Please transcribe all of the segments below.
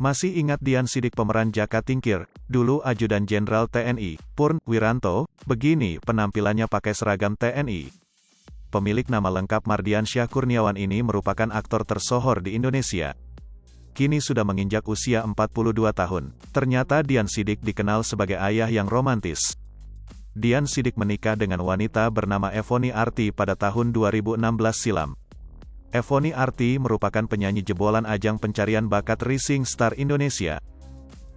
Masih ingat Dian Sidik pemeran Jaka Tingkir, dulu Ajudan Jenderal TNI, Purn Wiranto, begini penampilannya pakai seragam TNI. Pemilik nama lengkap Mardiansyah Kurniawan ini merupakan aktor tersohor di Indonesia. Kini sudah menginjak usia 42 tahun. Ternyata Dian Sidik dikenal sebagai ayah yang romantis. Dian Sidik menikah dengan wanita bernama Evony Arti pada tahun 2016 silam. Evony Arti merupakan penyanyi jebolan ajang pencarian bakat Rising Star Indonesia.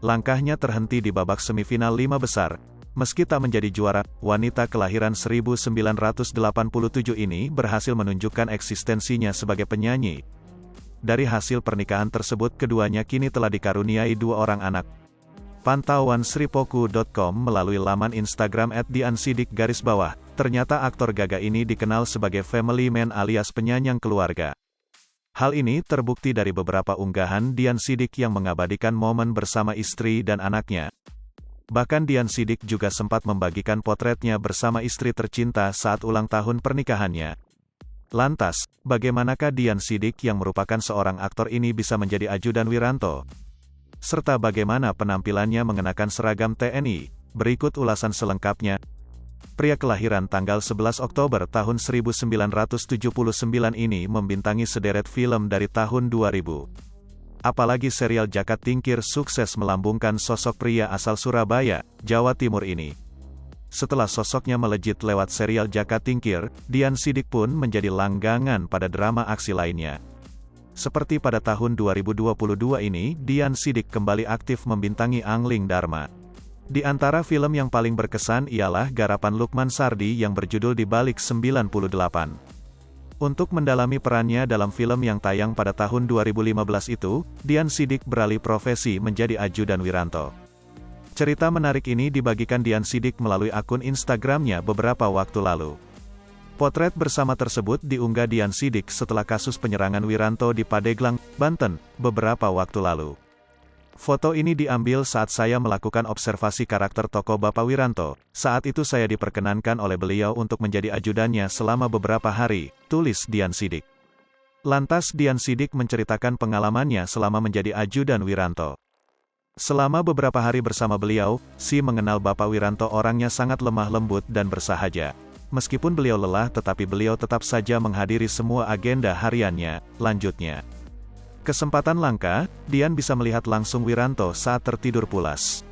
Langkahnya terhenti di babak semifinal 5 besar. Meski tak menjadi juara, wanita kelahiran 1987 ini berhasil menunjukkan eksistensinya sebagai penyanyi. Dari hasil pernikahan tersebut keduanya kini telah dikaruniai 2 orang anak. Pantauan sripoku.com melalui laman Instagram @diansidik_. Ternyata aktor gagah ini dikenal sebagai family man alias penyayang keluarga. Hal ini terbukti dari beberapa unggahan Dian Sidik yang mengabadikan momen bersama istri dan anaknya. Bahkan Dian Sidik juga sempat membagikan potretnya bersama istri tercinta saat ulang tahun pernikahannya. Lantas, bagaimanakah Dian Sidik yang merupakan seorang aktor ini bisa menjadi ajudan Wiranto? Serta bagaimana penampilannya mengenakan seragam TNI? Berikut ulasan selengkapnya. Pria kelahiran tanggal 11 Oktober tahun 1979 ini membintangi sederet film dari tahun 2000. Apalagi serial Jaka Tingkir sukses melambungkan sosok pria asal Surabaya, Jawa Timur ini. Setelah sosoknya melejit lewat serial Jaka Tingkir, Dian Sidik pun menjadi langgangan pada drama aksi lainnya. Seperti pada tahun 2022 ini, Dian Sidik kembali aktif membintangi Angling Dharma. Di antara film yang paling berkesan ialah garapan Lukman Sardi yang berjudul Di Balik 98. Untuk mendalami perannya dalam film yang tayang pada tahun 2015 itu, Dian Sidik beralih profesi menjadi ajudan Wiranto. Cerita menarik ini dibagikan Dian Sidik melalui akun Instagramnya beberapa waktu lalu. Potret bersama tersebut diunggah Dian Sidik setelah kasus penyerangan Wiranto di Pandeglang, Banten, beberapa waktu lalu. Foto ini diambil saat saya melakukan observasi karakter tokoh Bapak Wiranto. Saat itu saya diperkenankan oleh beliau untuk menjadi ajudannya selama beberapa hari, tulis Dian Sidik. Lantas Dian Sidik menceritakan pengalamannya selama menjadi ajudan Wiranto. Selama beberapa hari bersama beliau, si mengenal Bapak Wiranto orangnya sangat lemah lembut dan bersahaja. Meskipun beliau lelah tetapi beliau tetap saja menghadiri semua agenda hariannya, lanjutnya. Kesempatan langka, Dian bisa melihat langsung Wiranto saat tertidur pulas.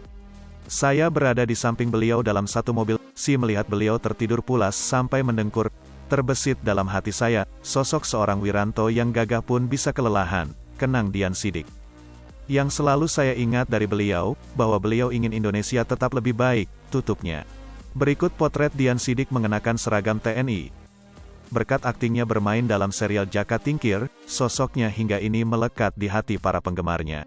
Saya berada di samping beliau dalam satu mobil, si melihat beliau tertidur pulas sampai mendengkur. Terbesit dalam hati saya, sosok seorang Wiranto yang gagah pun bisa kelelahan, kenang Dian Sidik. Yang selalu saya ingat dari beliau, bahwa beliau ingin Indonesia tetap lebih baik, tutupnya. Berikut potret Dian Sidik mengenakan seragam TNI. Berkat aktingnya bermain dalam serial Jaka Tingkir, sosoknya hingga ini melekat di hati para penggemarnya.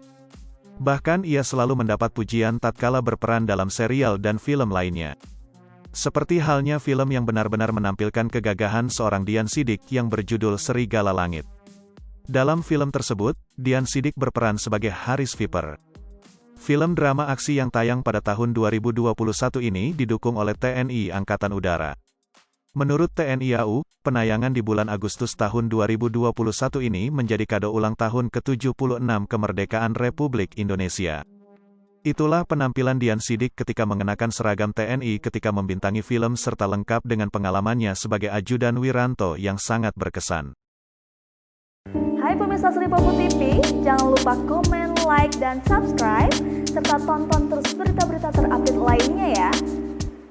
Bahkan ia selalu mendapat pujian tatkala berperan dalam serial dan film lainnya. Seperti halnya film yang benar-benar menampilkan kegagahan seorang Dian Sidik yang berjudul Serigala Langit. Dalam film tersebut, Dian Sidik berperan sebagai Haris Viper. Film drama aksi yang tayang pada tahun 2021 ini didukung oleh TNI Angkatan Udara. Menurut TNI AU, penayangan di bulan Agustus tahun 2021 ini menjadi kado ulang tahun ke-76 kemerdekaan Republik Indonesia. Itulah penampilan Dian Sidik ketika mengenakan seragam TNI ketika membintangi film serta lengkap dengan pengalamannya sebagai ajudan Wiranto yang sangat berkesan. Hai pemirsa Sripoku TV, jangan lupa komen, like, dan subscribe, serta tonton terus berita-berita terupdate lainnya ya.